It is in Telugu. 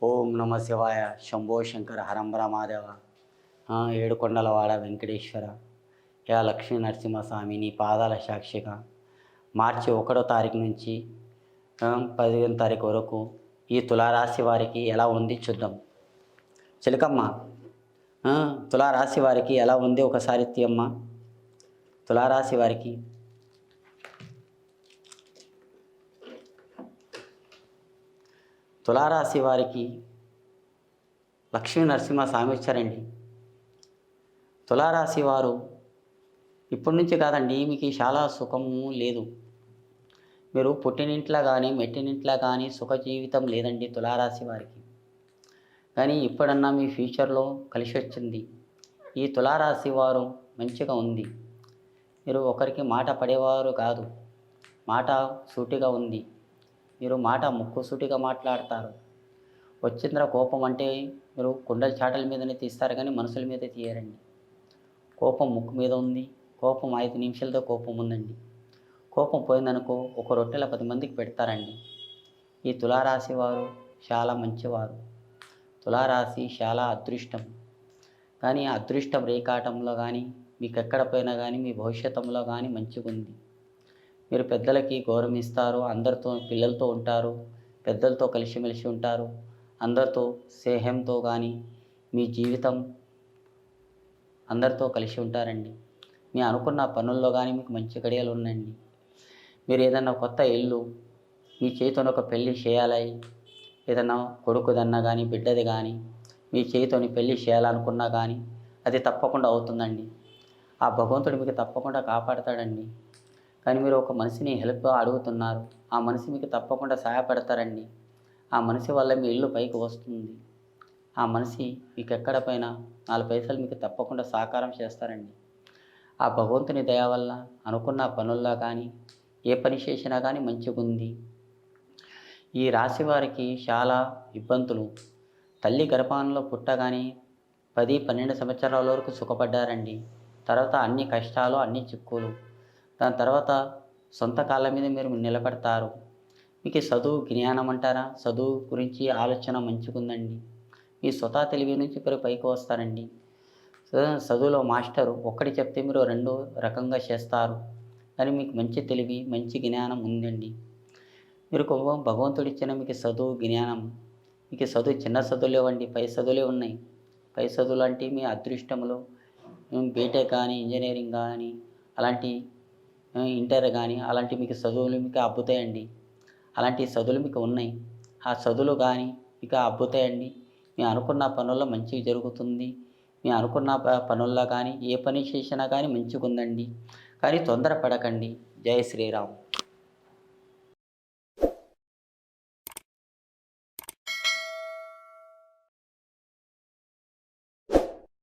ఓం నమ శివాయ. శంభో శంకర హరంబర మహాదేవ. ఏడుకొండలవాడ వెంకటేశ్వర. యా లక్ష్మీ నరసింహస్వామి నీ పాదాల సాక్షిగా మార్చి 1వ తారీఖు నుంచి 15వ తారీఖు వరకు ఈ తులారాశి వారికి ఎలా ఉంది చూద్దాం. చిలకమ్మ, తులారాశి వారికి ఎలా ఉంది ఒకసారి తీయమ్మ. తులారాశి వారికి తులారాశి వారికి లక్ష్మీ నరసింహస్వామి వచ్చారండి. తులారాశి వారు ఇప్పటి నుంచి కాదండి, మీకు చాలా సుఖము లేదు. మీరు పుట్టినింట్లో కానీ మెట్టినింట్లో కానీ సుఖ జీవితం లేదండి తులారాశి వారికి. కానీ ఇప్పుడన్నా మీ ఫ్యూచర్లో కలిసి వచ్చింది. ఈ తులారాశి వారు మంచిగా ఉంది. మీరు ఒకరికి మాట పడేవారు కాదు. మాట సూటిగా ఉంది. మీరు మాట ముక్కుసూటిగా మాట్లాడతారు. వచ్చింద్ర కోపం అంటే మీరు కుండల చాటల మీదనే తీస్తారు కానీ మనుషుల మీద తీయరండి. కోపం ముక్కు మీద ఉంది. కోపం 5 నిమిషాలతో కోపం ఉందండి. కోపం పోయిందనుకో ఒక రొట్టెల 10 మందికి పెడతారండి. ఈ తులారాశి వారు చాలా మంచివారు. తులారాశి చాలా అదృష్టం. కానీ అదృష్టం రేఖాటంలో కానీ మీకు ఎక్కడ పోయినా కానీ మీ భవిష్యత్తులో కానీ మంచిగా ఉంది. మీరు పెద్దలకి గౌరవం ఇస్తారు. అందరితో పిల్లలతో ఉంటారు. పెద్దలతో కలిసిమెలిసి ఉంటారు. అందరితో స్నేహంతో కానీ మీ జీవితం అందరితో కలిసి ఉంటారండి. మీ అనుకున్న పనుల్లో కానీ మీకు మంచి గడియలు ఉన్నాయండి. మీరు ఏదన్నా కొత్త ఇల్లు మీ చేతితో ఒక పెళ్ళి చేయాలి, ఏదన్నా కొడుకుదన్నా కానీ బిడ్డది కానీ మీ చేతితోని పెళ్ళి చేయాలనుకున్నా కానీ అది తప్పకుండా అవుతుందండి. ఆ భగవంతుడు మీకు తప్పకుండా కాపాడతాడండి. కానీ మీరు ఒక మనిషిని హెల్ప్ అడుగుతున్నారు. ఆ మనిషి మీకు తప్పకుండా సహాయపడతారండి. ఆ మనిషి వల్ల మీ ఇల్లు పైకి వస్తుంది. ఆ మనిషి మీకు ఎక్కడ పైన 4 పైసలు మీకు తప్పకుండా సహకారం చేస్తారండి. ఆ భగవంతుని దయ వల్ల అనుకున్న పనుల్లో కానీ ఏ పని చేసినా కానీ మంచిగా ఉంది. ఈ రాశి వారికి చాలా ఇబ్బందులు. తల్లి గర్భంలో పుట్టగానే 10-12 సంవత్సరాల వరకు సుఖపడ్డారండి. తర్వాత అన్ని కష్టాలు, అన్ని చిక్కులు. దాని తర్వాత సొంత కాళ్ళ మీద మీరు నిలబడతారు. మీకు చదువు జ్ఞానం అంటారా, చదువు గురించి ఆలోచన మంచిగా ఉందండి. మీ స్వతహా తెలివి నుంచి మీరు పైకి వస్తారండి. చదువులో మాస్టరు ఒక్కటి చెప్తే మీరు 2 రకంగా చేస్తారు. కానీ మీకు మంచి తెలివి, మంచి జ్ఞానం ఉందండి. మీరు భగవంతుడు ఇచ్చిన మీకు చదువు జ్ఞానం. మీకు చదువు చిన్న చదువులు లేవండి, పై చదువులే ఉన్నాయి. పై చదువులు అంటే మీ అదృష్టంలో బీటెక్ కానీ ఇంజనీరింగ్ కానీ అలాంటి ఇంటర్ కానీ అలాంటి మీకు చదువులు మీకు అబ్బుతాయండి. అలాంటి చదువులు మీకు ఉన్నాయి. ఆ చదువులు కానీ మీకు అబ్బుతాయండి. మీరు అనుకున్న పనుల్లో మంచిగా జరుగుతుంది. మీరు అనుకున్న పనుల్లో కానీ ఏ పని చేసినా కానీ మంచిగా ఉందండి. కానీ తొందరపడకండి. జై శ్రీరామ్.